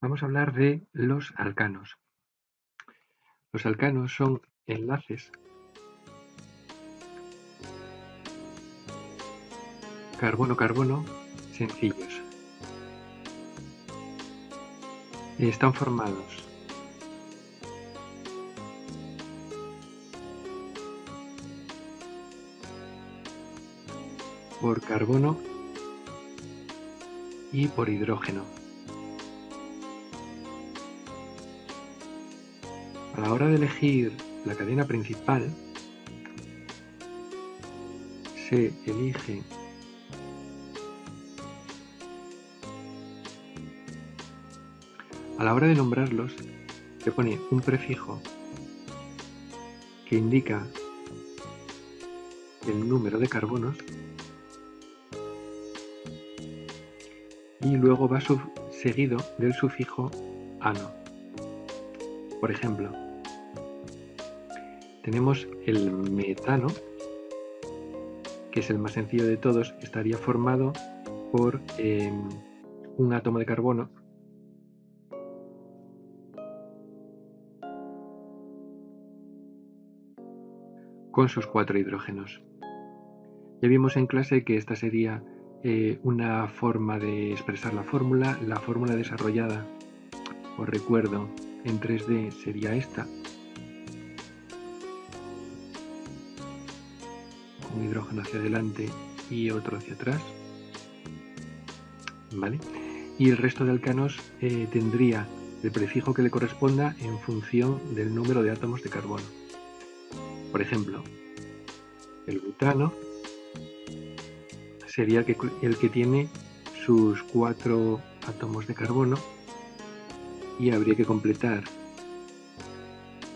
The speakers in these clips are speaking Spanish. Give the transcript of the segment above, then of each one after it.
Vamos a hablar de los alcanos. Los alcanos son enlaces carbono-carbono sencillos. Están formados por carbono y por hidrógeno. A la hora de elegir la cadena principal, se elige a la hora de nombrarlos, se pone un prefijo que indica el número de carbonos y luego va seguido del sufijo ano. Por ejemplo, tenemos el metano, que es el más sencillo de todos, estaría formado por un átomo de carbono con sus 4 hidrógenos. Ya vimos en clase que esta sería una forma de expresar la fórmula. La fórmula desarrollada, os recuerdo, en 3D sería esta, un hidrógeno hacia adelante y otro hacia atrás, ¿vale? Y el resto de alcanos tendría el prefijo que le corresponda en función del número de átomos de carbono. Por ejemplo, el butano sería el que tiene sus 4 átomos de carbono y habría que completar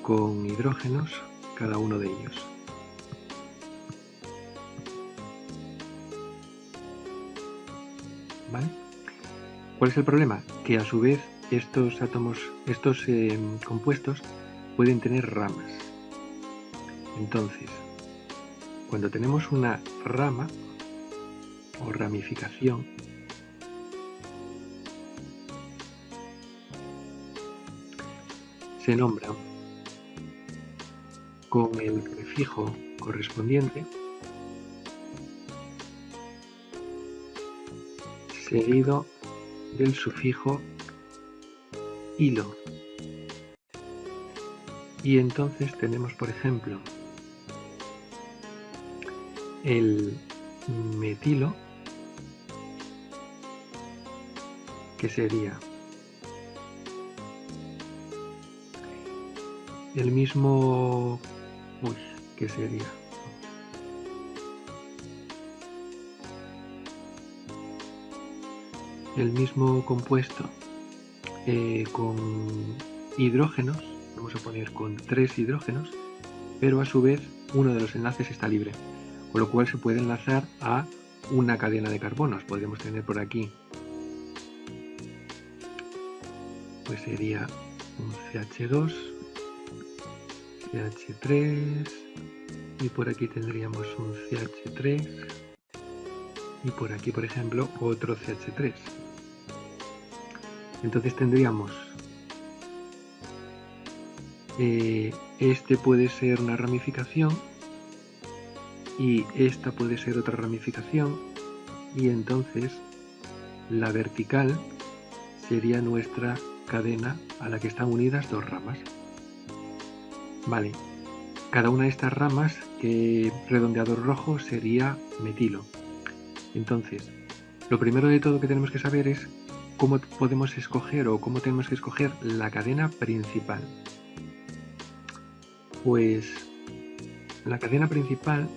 con hidrógenos cada uno de ellos. ¿Vale? ¿Cuál es el problema? Que a su vez estos compuestos pueden tener ramas. Entonces, cuando tenemos una rama o ramificación, se nombra con el prefijo correspondiente seguido del sufijo hilo. Y entonces tenemos, por ejemplo, el metilo, que sería el mismo, ¿qué sería? El mismo compuesto con hidrógenos, vamos a poner con 3 hidrógenos, pero a su vez uno de los enlaces está libre, con lo cual se puede enlazar a una cadena de carbonos. Podríamos tener por aquí, pues sería un CH2, CH3, y por aquí tendríamos un CH3, y por aquí, por ejemplo, otro CH3. Entonces tendríamos, este puede ser una ramificación, y esta puede ser otra ramificación, y entonces la vertical sería nuestra cadena a la que están unidas 2 ramas. Vale, cada una de estas ramas, redondeado rojo, sería metilo. Entonces, lo primero de todo que tenemos que saber es cómo podemos escoger o cómo tenemos que escoger la cadena principal. Pues la cadena principal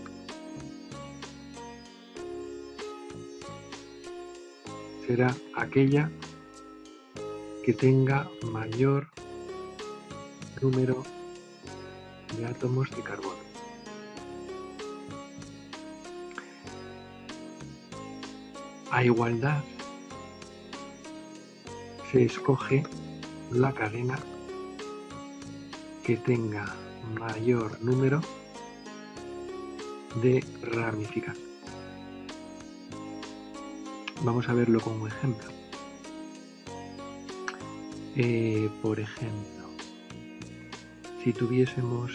será aquella que tenga mayor número de átomos de carbono. A igualdad, se escoge la cadena que tenga mayor número de ramificaciones. Vamos a verlo con un ejemplo. Por ejemplo, si tuviésemos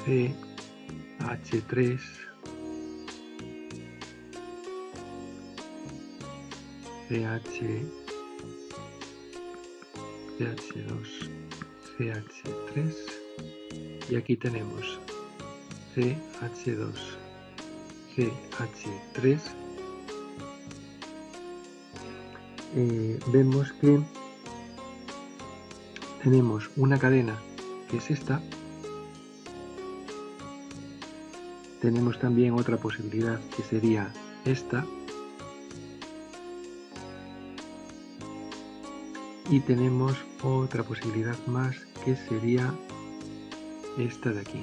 CH3 CH2 CH3 y aquí tenemos CH2 CH3, vemos que tenemos una cadena que es esta. Tenemos también otra posibilidad que sería esta. Y tenemos otra posibilidad más que sería esta de aquí.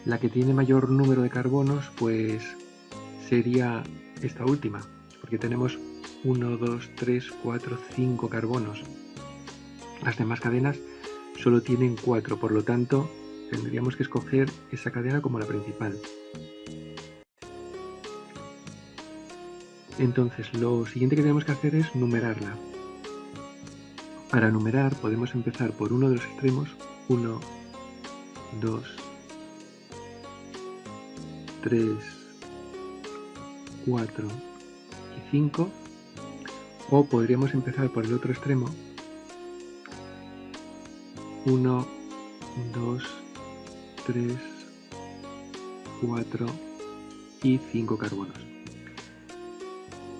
La que tiene mayor número de carbonos pues sería esta última, porque tenemos 1, 2, 3, 4, 5 carbonos. Las demás cadenas solo tienen 4, por lo tanto tendríamos que escoger esa cadena como la principal. Entonces lo siguiente que tenemos que hacer es numerarla. Para numerar podemos empezar por uno de los extremos, 1, 2, 3, 4 y 5, o podríamos empezar por el otro extremo, 1, 2, 3, 4 y 5 carbonos.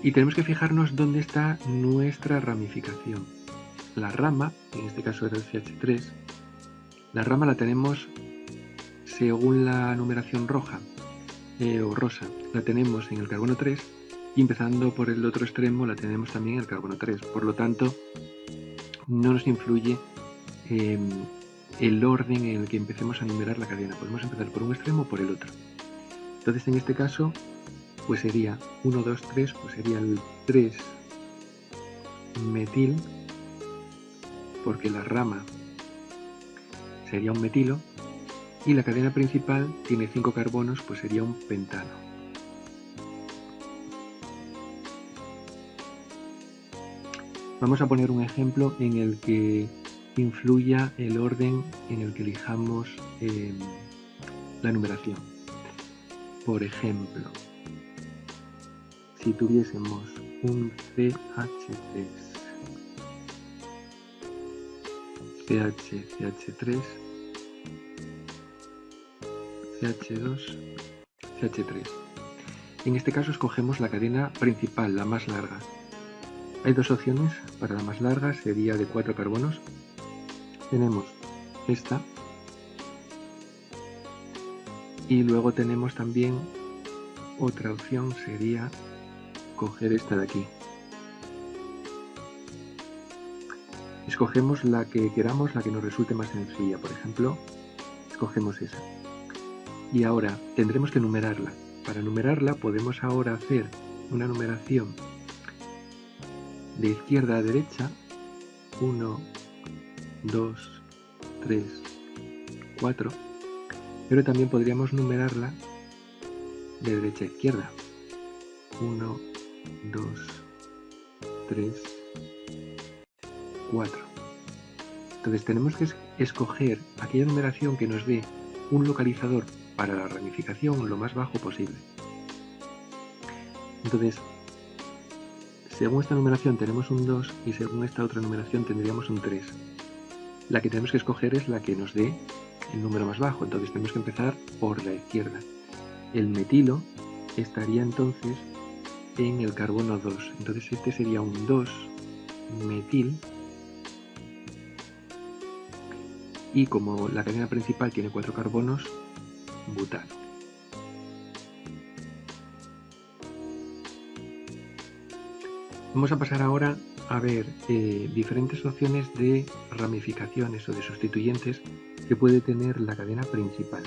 Y tenemos que fijarnos dónde está nuestra ramificación. La rama, en este caso era el CH3, la rama la tenemos según la numeración roja o rosa, la tenemos en el carbono 3 y empezando por el otro extremo la tenemos también en el carbono 3. Por lo tanto, no nos influye el orden en el que empecemos a numerar la cadena. Podemos empezar por un extremo o por el otro. Entonces, en este caso, pues sería 1, 2, 3, pues sería el 3 metil, porque la rama sería un metilo, y la cadena principal tiene 5 carbonos, pues sería un pentano. Vamos a poner un ejemplo en el que influya el orden en el que elijamos la numeración. Por ejemplo, si tuviésemos un CH3, CH3, CH2, CH3. En este caso escogemos la cadena principal, la más larga. Hay dos opciones para la más larga, sería de 4 carbonos. Tenemos esta y luego tenemos también otra opción, sería coger esta de aquí. Escogemos la que queramos, la que nos resulte más sencilla. Por ejemplo, escogemos esa. Y ahora tendremos que numerarla. Para numerarla podemos ahora hacer una numeración de izquierda a derecha, 1, 2, 3, 4, pero también podríamos numerarla de derecha a izquierda, 1, 2, 3, 4. Entonces tenemos que escoger aquella numeración que nos dé un localizador para la ramificación lo más bajo posible. Entonces, según esta numeración tenemos un 2 y según esta otra numeración tendríamos un 3. La que tenemos que escoger es la que nos dé el número más bajo, entonces tenemos que empezar por la izquierda. El metilo estaría entonces en el carbono 2, entonces este sería un 2 metil, y como la cadena principal tiene 4 carbonos, butano. Vamos a pasar ahora a ver diferentes opciones de ramificaciones o de sustituyentes que puede tener la cadena principal.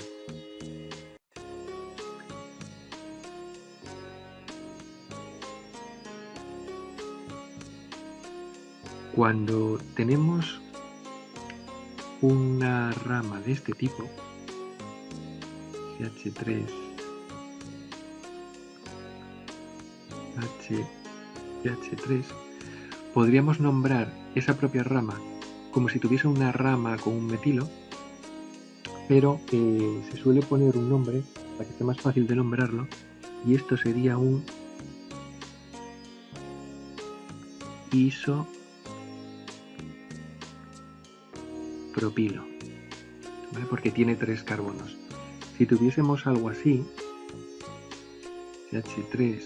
Cuando tenemos una rama de este tipo, CH3, CH3, podríamos nombrar esa propia rama como si tuviese una rama con un metilo, pero se suele poner un nombre para que sea más fácil de nombrarlo, y esto sería un isopropilo, ¿vale? Porque tiene 3 carbonos. Si tuviésemos algo así, CH3,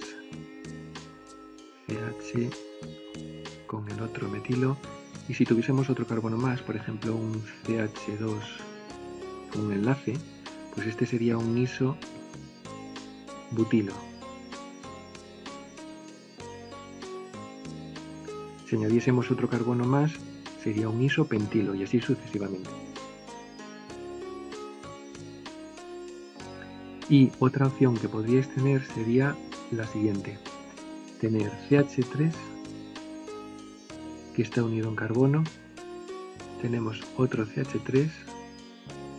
CH con el otro metilo, y si tuviésemos otro carbono más, por ejemplo un CH2, un enlace, pues este sería un isobutilo. Si añadiésemos otro carbono más, sería un isopentilo y así sucesivamente. Y otra opción que podríais tener sería la siguiente: tener CH3 que está unido a un carbono, tenemos otro CH3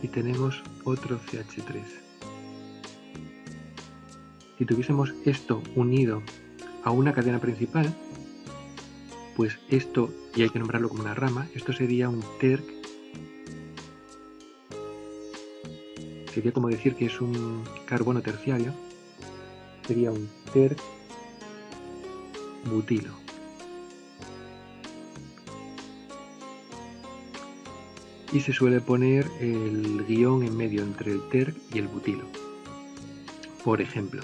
y tenemos otro CH3. Si tuviésemos esto unido a una cadena principal, pues esto, y hay que nombrarlo como una rama, esto sería un terc, sería como decir que es un carbono terciario, sería un terc butilo. Y se suele poner el guión en medio entre el terc y el butilo. Por ejemplo,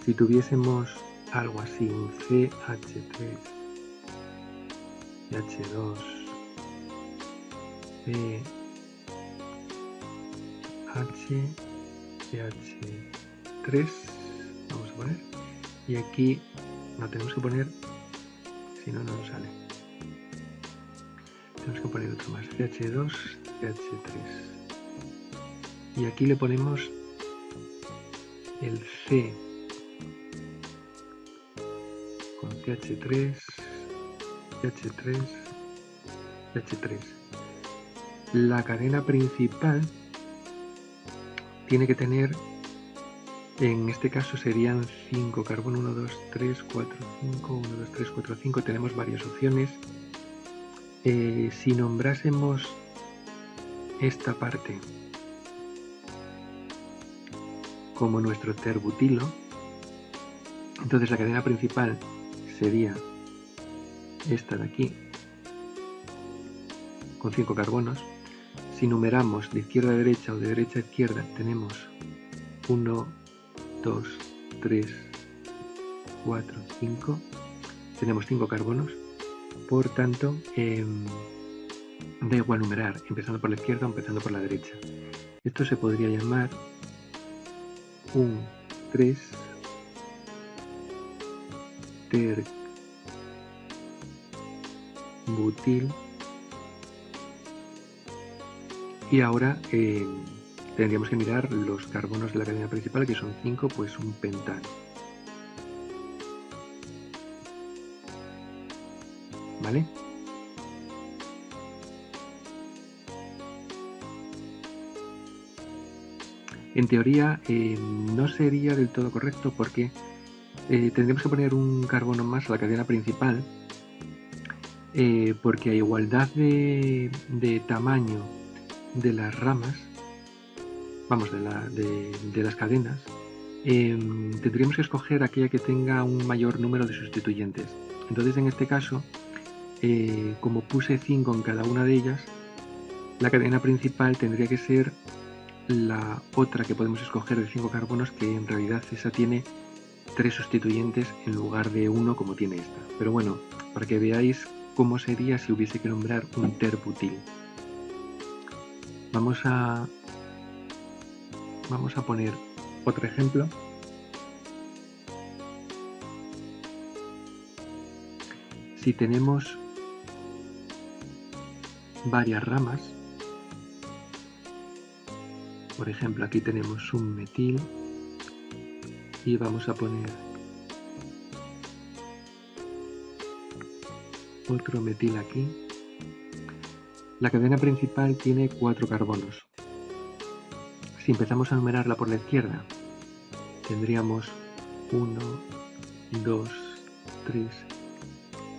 si tuviésemos algo así, un CH3, CH2, CH3, vamos a poner, y aquí no tenemos que poner, si no, no nos sale. Tenemos que poner otro más, CH2, CH3. Y aquí le ponemos el C con CH3, CH3, CH3. La cadena principal tiene que tener, en este caso serían 5 carbono, 1, 2, 3, 4, 5, 1, 2, 3, 4, 5, tenemos varias opciones. Si nombrásemos esta parte como nuestro terbutilo, entonces la cadena principal sería esta de aquí, con 5 carbonos. Si numeramos de izquierda a derecha o de derecha a izquierda, tenemos 1, 2, 3, 4, 5. Tenemos 5 carbonos. Por tanto, da igual numerar, empezando por la izquierda o empezando por la derecha. Esto se podría llamar un 3 terbutil. Y ahora tendríamos que mirar los carbonos de la cadena principal, que son 5, pues un pentano. ¿Vale? En teoría no sería del todo correcto porque tendríamos que poner un carbono más a la cadena principal, porque a igualdad de tamaño de las ramas, vamos, de las cadenas, tendríamos que escoger aquella que tenga un mayor número de sustituyentes. Entonces, en este caso, como puse 5 en cada una de ellas, la cadena principal tendría que ser la otra que podemos escoger de 5 carbonos, que en realidad esa tiene 3 sustituyentes en lugar de 1 como tiene esta. Pero bueno, para que veáis cómo sería si hubiese que nombrar un terbutil. Vamos a poner otro ejemplo. Si tenemos varias ramas, por ejemplo, aquí tenemos un metil y vamos a poner otro metil aquí. La cadena principal tiene 4 carbonos. Si empezamos a numerarla por la izquierda, tendríamos 1, 2, 3,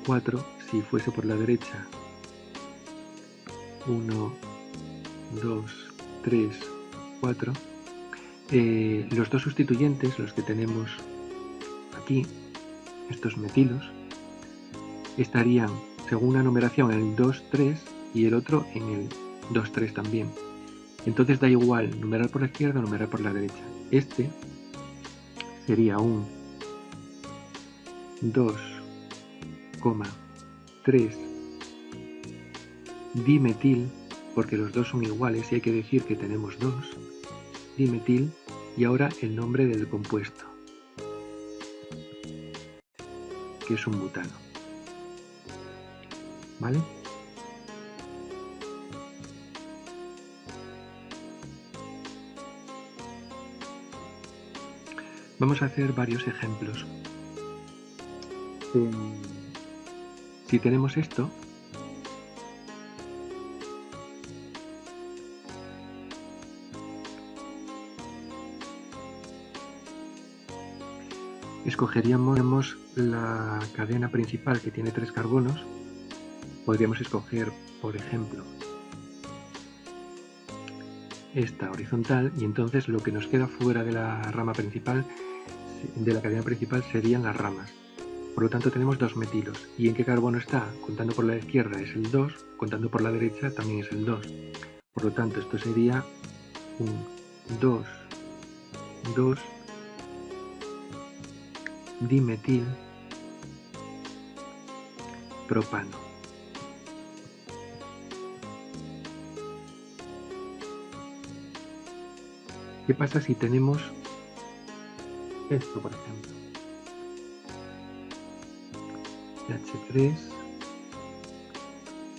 4. Si fuese por la derecha, 1, 2, 3, 4. Los dos sustituyentes, los que tenemos aquí, estos metilos, estarían según la numeración en el 2, 3 y el otro en el 2, 3 también. Entonces da igual numerar por la izquierda o numerar por la derecha. Este sería un 2,3 dimetil, porque los dos son iguales y hay que decir que tenemos 2 dimetil, y ahora el nombre del compuesto, que es un butano. ¿Vale? Vamos a hacer varios ejemplos. Si tenemos esto, escogeríamos la cadena principal que tiene 3 carbonos. Podríamos escoger, por ejemplo, esta horizontal, y entonces lo que nos queda fuera de la rama principal, de la cadena principal, serían las ramas. Por lo tanto tenemos 2 metilos. ¿Y en qué carbono está? Contando por la izquierda es el 2, contando por la derecha también es el 2. Por lo tanto esto sería un 2, 2 dimetil propano. ¿Qué pasa si tenemos esto, por ejemplo? CH3,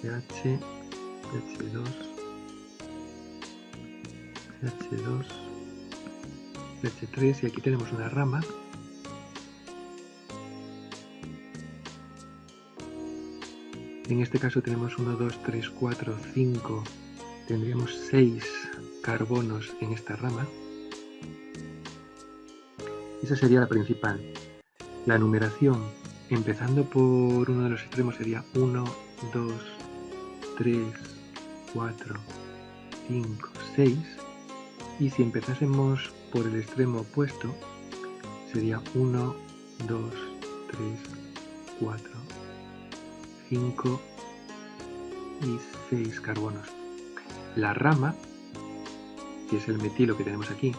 CH, CH2, CH2, CH3, y aquí tenemos una rama. En este caso tenemos 1, 2, 3, 4, 5, tendríamos 6 carbonos en esta rama. Esa sería la principal. La numeración, empezando por uno de los extremos, sería 1, 2, 3, 4, 5, 6. Y si empezásemos por el extremo opuesto, sería 1, 2, 3, 4, 5 y 6 carbonos. La rama, que es el metilo que tenemos aquí,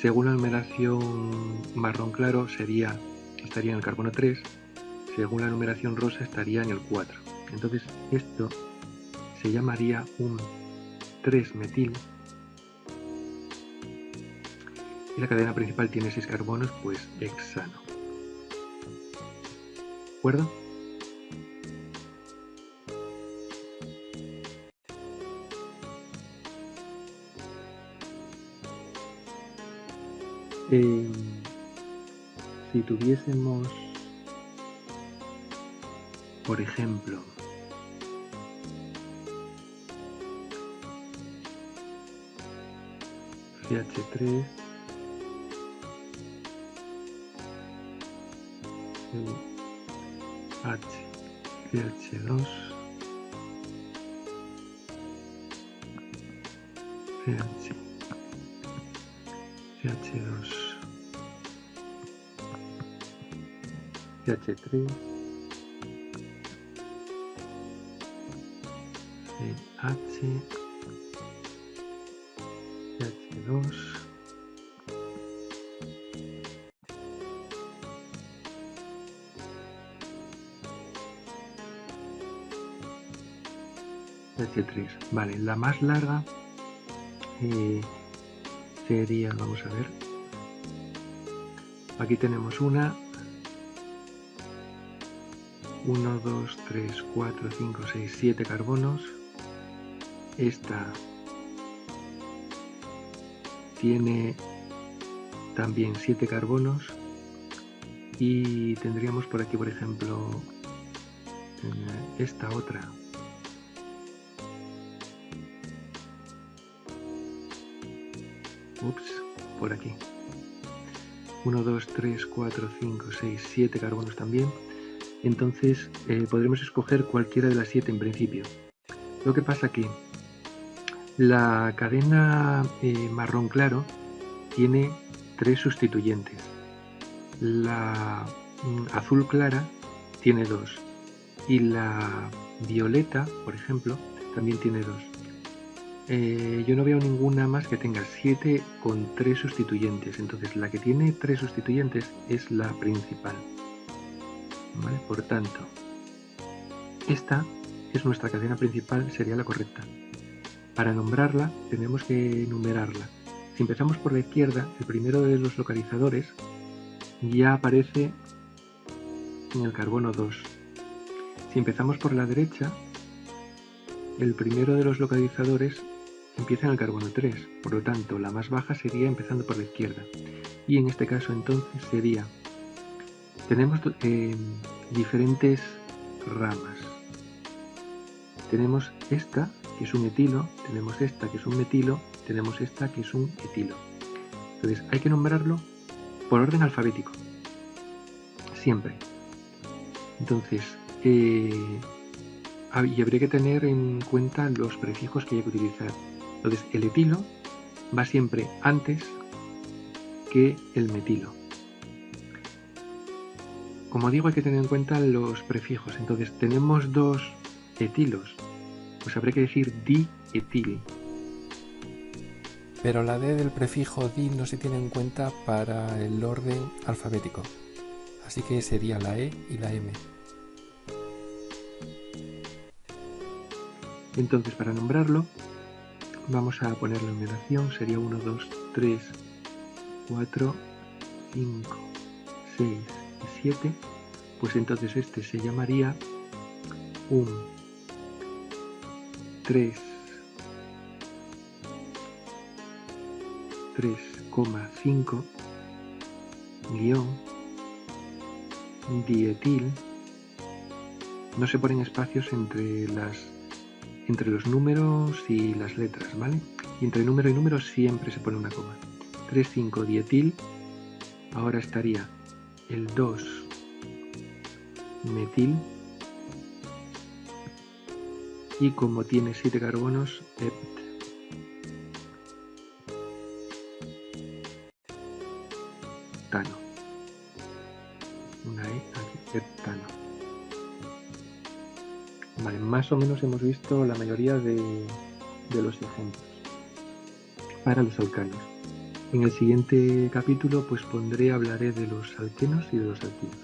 según la numeración marrón claro estaría en el carbono 3, según la numeración rosa estaría en el 4. Entonces esto se llamaría un 3-metil, y la cadena principal tiene 6 carbonos, pues hexano. ¿De acuerdo? Si tuviésemos, por ejemplo, CH3, el H, CH2, CH, CH2, CH3, CH, CH2, CH3. Vale, la más larga sería, vamos a ver, aquí tenemos una, 1, 2, 3, 4, 5, 6, 7 carbonos. Esta tiene también 7 carbonos, y tendríamos por aquí, por ejemplo, esta otra, por aquí, 1, 2, 3, 4, 5, 6, 7 carbonos también. Entonces podremos escoger cualquiera de las 7 en principio. Lo que pasa que la cadena marrón claro tiene 3 sustituyentes. La azul clara tiene 2 y la violeta, por ejemplo, también tiene 2. Yo no veo ninguna más que tenga 7 con 3 sustituyentes, entonces la que tiene 3 sustituyentes es la principal, ¿vale? Por tanto, esta es nuestra cadena principal, sería la correcta. Para nombrarla tenemos que numerarla. Si empezamos por la izquierda, el primero de los localizadores ya aparece en el carbono 2. Si empezamos por la derecha, el primero de los localizadores empieza en el carbono 3, por lo tanto la más baja sería empezando por la izquierda. Y en este caso entonces sería, tenemos diferentes ramas. Tenemos esta, que es un etilo, tenemos esta, que es un metilo, tenemos esta, que es un etilo. Entonces hay que nombrarlo por orden alfabético, siempre. Entonces, y habría que tener en cuenta los prefijos que hay que utilizar. Entonces, el etilo va siempre antes que el metilo. Como digo, hay que tener en cuenta los prefijos. Entonces, tenemos 2 etilos, pues habría que decir dietil. Pero la D del prefijo di no se tiene en cuenta para el orden alfabético. Así que sería la E y la M. Entonces, para nombrarlo, vamos a poner la numeración. Sería 1, 2, 3, 4, 5, 6 y 7. Pues entonces este se llamaría un 3,5 guión dietil. No se ponen espacios entre los números y las letras, ¿vale? Y entre número y número siempre se pone una coma. 3,5 dietil. Ahora estaría el 2 metil. Y como tiene 7 carbonos, heptano. Una E aquí, heptano. Vale, más o menos hemos visto la mayoría de los ejemplos para los alcanos. En el siguiente capítulo pues hablaré de los alquenos y de los alquinos.